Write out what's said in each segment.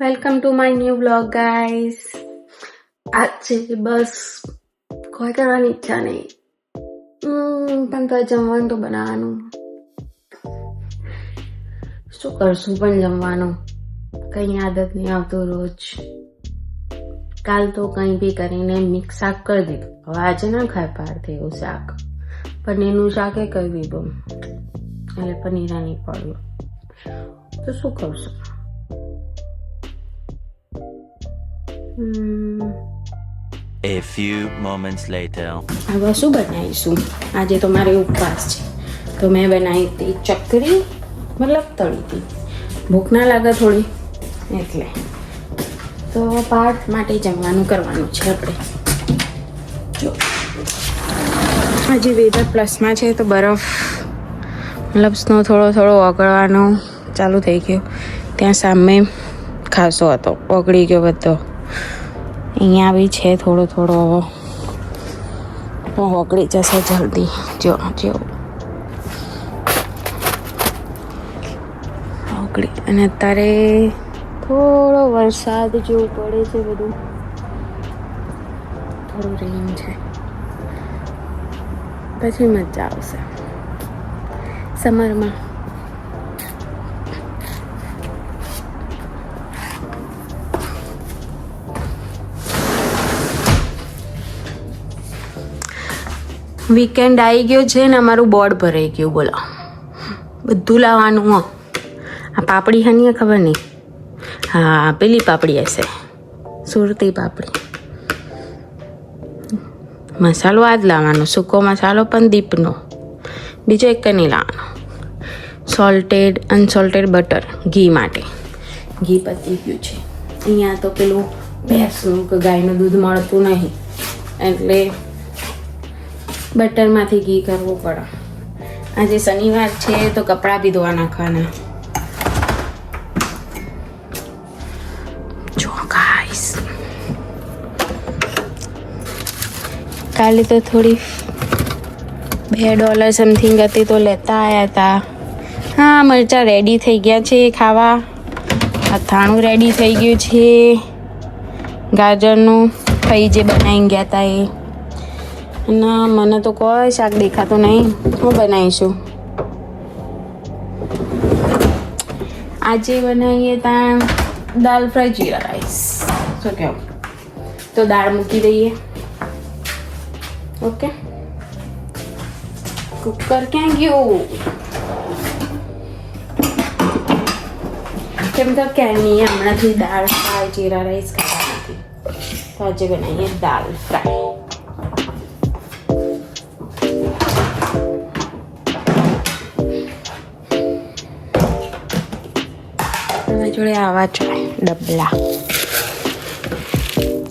Welcome to my new blog guys. આજે બસ કોઈ કરવાની ઈચ્છા નહીં, પણ તો જમવાનું તો બનાવવાનું. શું કરશું પણ જમવાનું કઈ આદત નહીં આવતું રોજ. કાલ તો કંઈ બી કરીને મિક્સ શાક કરી દીધું. હવે આજે ના ખાય બહારથી એવું શાક, પનીરનું શાક એ કરી દીધું એટલે પનીરા નહીં પડ્યું તો શું કરશું. A few moments later. હવે શું બનાવીશું? આજે તો મારે ઉપવાસ છે તો મેં બનાવી હતી ચકરી, મતલબ તળી હતી. ભૂખ ના લાગે થોડી એટલે. તો પાર્ટ માટે જમવાનું કરવાનું છે આપણે. જો આજે વેધર પ્લસમાં છે તો બરફ મતલબ સ્નો થોડો થોડો ઓગળવાનો ચાલુ થઈ ગયો. ત્યાં સામે ખાસો હતો, ઓગળી ગયો બધો. અહીંયા બી છે થોડો થોડો, પણ ઓગળી જશે જલ્દી. જો ઓગળી. અને અત્યારે થોડો વરસાદ જેવું પડે છે, બધું થોડું રેન છે, પછી મજા આવશે સમરમાં. વીકેન્ડ આવી ગયો છે ને અમારું બોર્ડ ભરાઈ ગયું. બોલો, બધું લાવવાનું. આ પાપડી હાની ખબર નહીં. હા, પેલી પાપડી હશે, સુરતી પાપડી. મસાલો આ જ લાવવાનો, સૂકો મસાલો પણ દીપનો, બીજો એક નહીં લાવવાનો. સોલ્ટેડ અનસોલ્ટેડ બટર, ઘી માટે. ઘી પતી ગયું છે અહીંયા તો. પેલું ભેંસનું કે ગાયનું દૂધ મળતું નહીં એટલે બટરમાંથી ઘી કરવું પડે. આજે શનિવાર છે તો કપડાં બી ધોવા નાખવાના. જો ગાઈસ, કાલે તો થોડી $2 સમથિંગ હતી તો લેતા આવ્યા હતા. હા, મરચાં રેડી થઈ ગયા છે ખાવા. અથાણું રેડી થઈ ગયું છે ગાજરનું, ખાઈ જે બનાવી ગયા હતા એ. ના, મને તો કોઈ શાક દેખાતું નહીં. હું બનાવીશું આજે? બનાવીએ ત્યાં દાલ ફ્રાય જીરા રાઈસ. શું કહેવું? તો દાળ મૂકી દઈએ. ઓકે, કુકર ક્યાં ગયું? કેમ તો ક્યાંની હમણાંથી દાળ ફ્રાય જીરા રાઈસ ખાતા નથી, તો આજે બનાવીએ દાલ ફ્રાય. જોડે આવા જોઈએ ડબલા.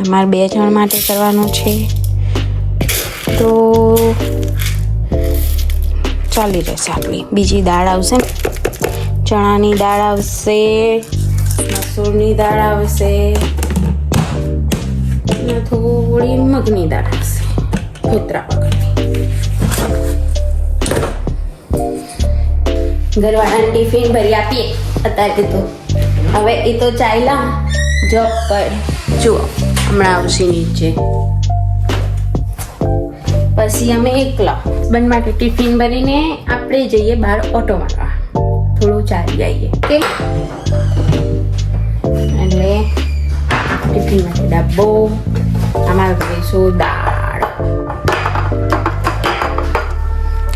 અમારે 2 જણ માટે કરવાનું છે તો ચાલી રહેશે. આપણી બીજી દાળ આવશે ને, ચણાની દાળ આવશે, મસૂરની દાળ આવશે, થોડી મગની દાળ આવશે, કૂતરા વગરની. ઘરવાળાને ટિફિન ભરી આપીએ અત્યારે તો. હવે એ તો ચાલ્યા જોબ પર. જુઓ, હમણાં આવશે નીચે. પછી અમે એકલા હસબન્ડ માટે ટિફિન ભરીને આપણે જઈએ બહાર ઓટો મારવા, થોડું ચાલી આવીએ. ઓકે, એટલે ટિફિન માટે ડબ્બો. અમારે કરીશું દાળ.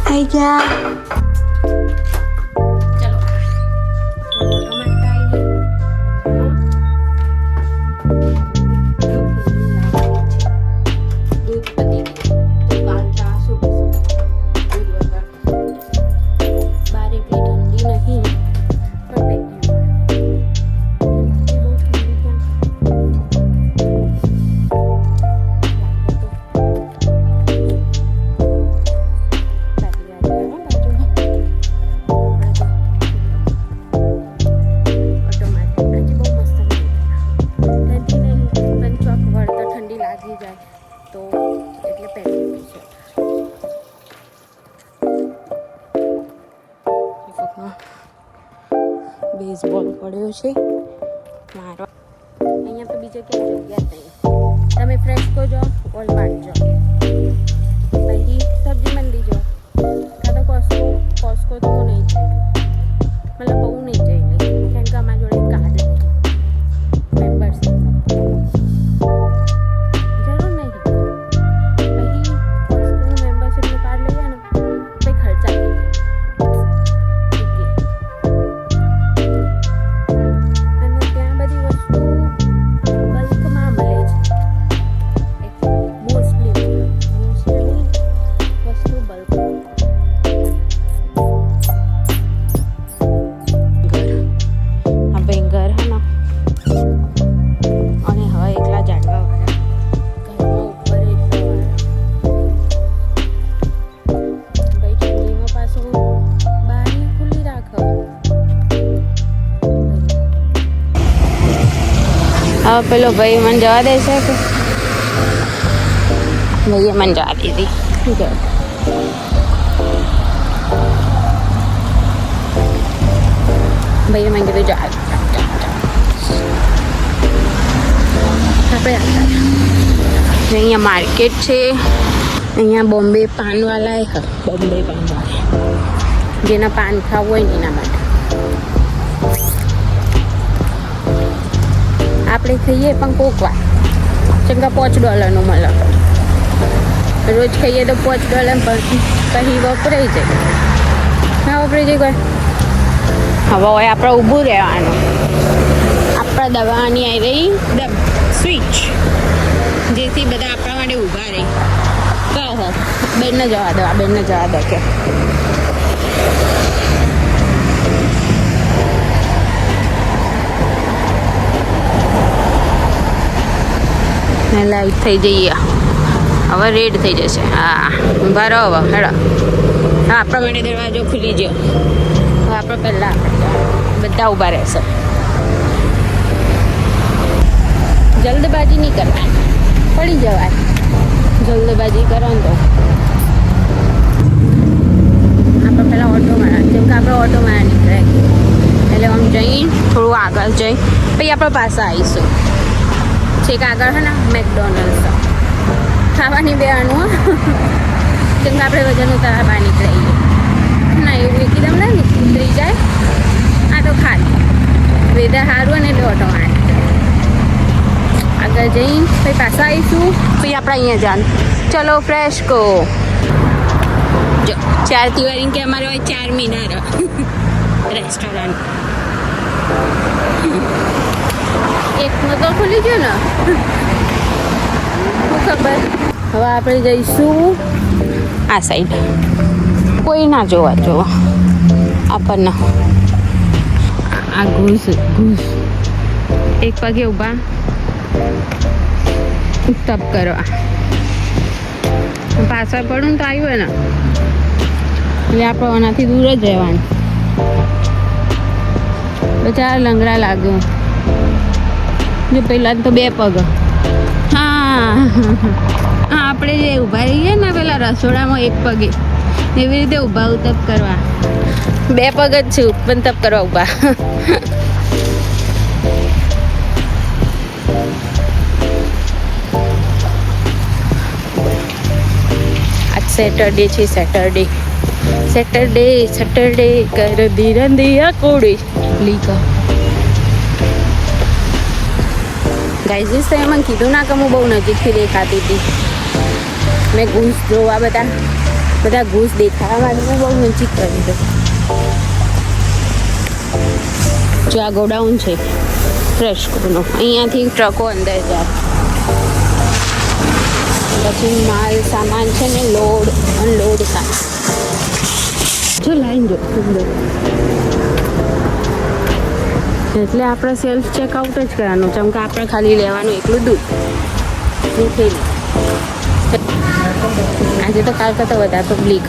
આવી જા. બેઝબોલ પડ્યો છે મારો. બીજે ક્યાંય જગ્યા જ નહીં. તમે ફ્રેસ્કો જાઓ, વોલમાર્ટ જાઓ, પછી સબ્જી મંડી જાઓ, કાં તો કોસ્કો તો હું નહીં જઈ, મતલબ બહુ નહીં જઈ કેમ કે અમારા જોડે કાર્ડ નહીં મેમ્બરશીપ જરૂર નહીં. પછી કોસ્કોનું મેમ્બરશીપનું કાર્ડ લઈએ ને પછી ખર્ચા થઈ જાય. અને ત્યાં બધી વસ્તુ બલ્કમાં મળે છે. મોસ્ટલી વસ્તુ બલ્કમાં. ઘર હે ને અને હવે એકલા જાડવા વાળા ઘરમાં ઉપર એટલા વાળા ભાઈ ઠંડીમાં પાછું બારી ખુલ્લી રાખો. હવે પેલો ભાઈ મને જવા દે છે કે ભાઈએ મને જવા દીધી. શું કહે ભાઈએ મને કીધું જવા આપણે અહીંયા માર્કેટ છે. અહીંયા બોમ્બે પાનવાલા હે, બોમ્બે પાનવાલા જેના પાન ખાવું હોય ને એના માટે. આપણે ખાઈએ પણ કોક વાર જેમ કે $5 મળે. રોજ ખાઈએ તો $5 પણ પછી વપરાઈ જાય. ના વપરાઈ જાય કોઈ. હવે હોય આપણે ઊભું રહેવાનું. આપણા દવાની આવી રહી સ્વિચ જેથી બધા આપણા માટે ઊભા રહી. કહો બેનને જવા દો, આ બેનને જવા દો કે લાઈટ થઈ જઈએ. હવે રેડ થઈ જશે. હા ઊભા રહો હવે હેડો. હા આપણા માટે દરવાજો ખુલી ગયો. હવે આપણે પહેલાં બધા ઊભા રહેશે. જલ્દબાજી નહીં કરવાની, પડી જવાય. જલ્દબાજી કરો ને તો આપણે પહેલાં ઓટોમાં જેમ કે આપણે ઓટોમાં નીકળાય એટલે આમ જઈ થોડું આગળ જઈ પછી આપણે પાસે આવીશું. છેક આગળ છે ને મેકડોનલ્ડ્સ ખાવાની બેવાનું કેમ કે આપણે વજન ઉતારવા બહાર નીકળાઈએ. ના એવું એકદમ ના ઉતરી જાય. આ તો ખાલી વેધર સારું ને એટલે ઓટોમાં આગળ જઈ પછી પાછા આવીશું. પછી આપણે અહીંયા જાન ચલો ફ્રેસ્કો જો 4 તિવારી કે અમારે હોય 4 મિનાર રેસ્ટોરન્ટ. એકનો તો ખુલી ગયો ને શું ખબર. હવે આપણે જઈશું આ સાઈડ. કોઈ ના જોવા આપણને. આ ઘૂસ એક પગે ઊભા તપ કરવા. પાછળ પડું તો આવ્યું ને એટલે આપણે આનાથી દૂર જ રહેવાનું. બચારા લંગડા લાગ્યું. જો પહેલાં તો 2 પગ. હા આપણે જે ઊભા રહીએ ને પેલા રસોડામાં 1 પગે એવી રીતે ઊભા તપ કરવા. 2 પગ જ છે પણ તપ કરવા ઊભા. સેટરડે છે. સેટરડે કર દી રંદિયા કોડી લીકા. ગાઈઝ તો એમાં કીધું ના કે હું બહુ નજીકથી દેખાતી હતી. મેં ઘૂસ જોવા બધા ઘૂસ દેખાવા માટે મેં બહુ નજીક કરી દો. જો આ ગોડાઉન છે ફ્રેસ્કોનો. અહીંયાથી ટ્રકો અંદર જાય પછી માલ સામાન છે ને લોડ અનલોડ થાય. જો લાઈન જો એટલે આપણે સેલ્ફ ચેકઆઉટ જ કરવાનું. જેમ કે આપણે ખાલી લેવાનું એટલું દૂધ થેલી. આજે તો કાલ કરતાં વધારે પબ્લિક.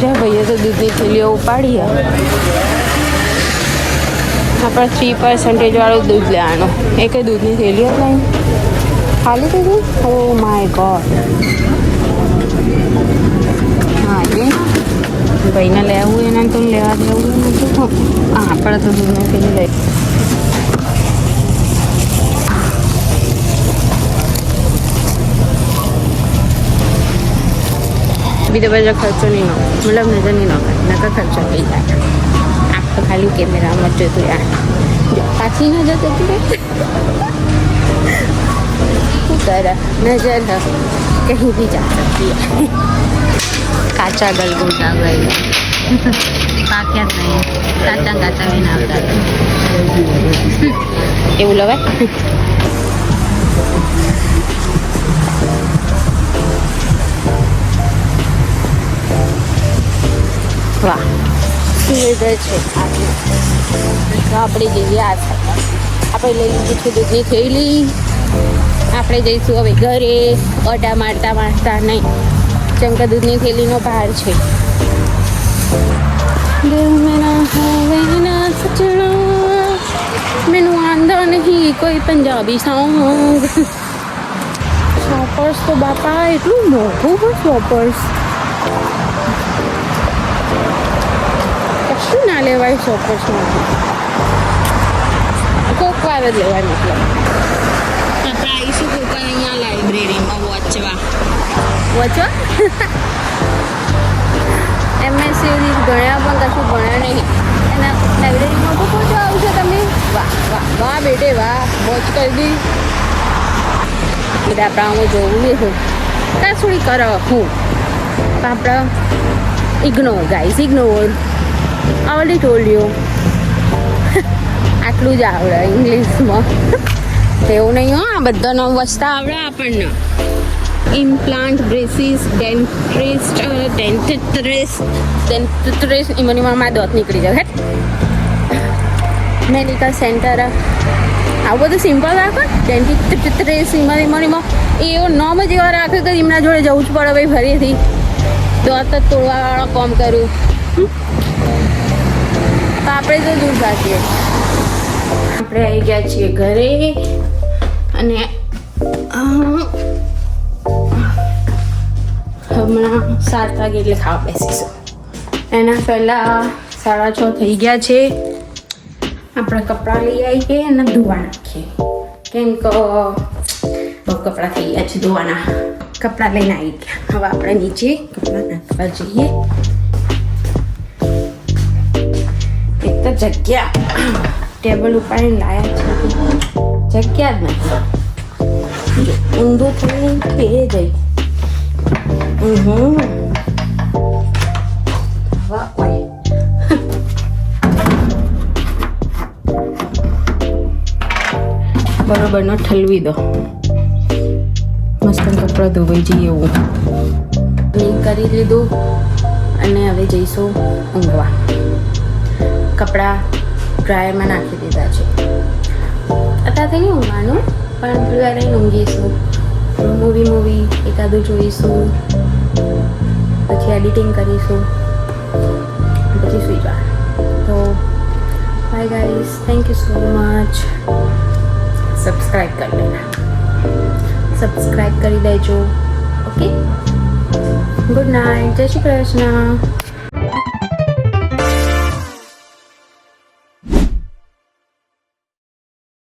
જય ભાઈએ તો દૂધની થેલીઓ ઉપાડી. આપણે 3% વાળું દૂધ લેવાનું. એક દૂધની થેલીઓ જ નહીં ખાલી થઈ ગઈ. ઓ માય ગોડ હા એ ભાઈને લેવું એના તો લેવા જવું નથી તો હા આપણે તો દૂરને પેલી લઈ બીજો બધો ખર્ચો નહીં નો મતલબ નજર નહીં નો નકર ખર્ચો થઈ જાય આપ તો ખાલી કેમેરામાં જ જોતું યાર પાછી નજર જતી રહે શું કરે નજર કहीं भी जा सकती है કાચા ગલગોટા ગઈ પાક્યા જ નહીં કાચા કાચા લઈને આવતા એવું લવાય વાહ સુવિધા છે તો આપણે જઈએ આ આપણે લઈ લીધું છે દૂધની થેલી આપણે જઈશું હવે ઘરે ઓટા મારતા મારતા નહીં જેમ કે દૂધની થેલીનો ભાર છે દિલ મેરા હવે ના સજણા મેનું આંધા નહીં કોઈ પંજાબી સોંગ શોપર્સ તો બાપા એટલું મોંઘું હોય શોપર્સ કશું ના લેવાય શોપર્સમાંથી કોક વાર જ લેવાય મતલબ આપણે આવીશું કોક વાર અહીંયા લાઇબ્રેરીમાં વાંચવા એમએસસી ભણ્યા પણ કશું ભણ્યા નહીં એના લાઇબ્રેરીમાં તો પહોંચવા આવશે તમે વાહ વાહ વાહ બેટે વાહ મોજ કરી દી એટલે આપણે આમાં જોવું હોય ત્યાં થોડી કરો હું આપણે ignore guys ignore already told you આટલું જ આવડે ઇંગ્લિશમાં એવું નહીં હો આ બધા નામ વસ્તા આવડે આપણને ઇમ્પ્લાન્ટ બ્રેસીસ ડેન્ટિસ્ટ એમાં મારા દોત નીકળી જાય હે મેડિકલ સેન્ટર આવું બધું સિમ્પલ રાખો ડેન્ટિસ્ટ એમાં એવો નામ જ એવા રાખે કે એમના જોડે જવું જ પડે ભાઈ ફરીથી દોત જ તોડવાવાળો કામ કરું તો આપણે તો દૂર ભાગીએ આપણે આવી ગયા છીએ ઘરે અને હમણાં 7 વાગે એટલે ખાવા બેસીશું એના પહેલાં 6:30 થઈ ગયા છે આપણે કપડાં લઈ આવીએ અને ધોવા નાખીએ કેમ કે બહુ કપડાં થઈ ગયા છે ધોવાના કપડાં લઈને આવી ગયા હવે આપણે નીચે કપડાં નાખવા જઈએ એક તો જગ્યા ટેબલ ઉપાડીને લાયા છે જગ્યા જ નથી ઊંધું થઈને એ જઈ વાહ બરોબર ન ઠલવી દો મસ્ત કપડાં ધોવાઈ જઈએ એવું કરી લીધું અને હવે જઈશું ઊંઘવા કપડાં ડ્રાયરમાં નાખી દીધા છે અત્યારે નહીં ઊંઘવાનું પણ થોડી વાર ઊંઘીશું મૂવી એકાદું જોઈશું પછી એડિટિંગ કરીશું પછી સુઈ જવા તો by guys thank you so much subscribe કરી લેના સબસ્ક્રાઈબ કરી દેજો ઓકે ગુડ નાઇટ જય શ્રી કૃષ્ણ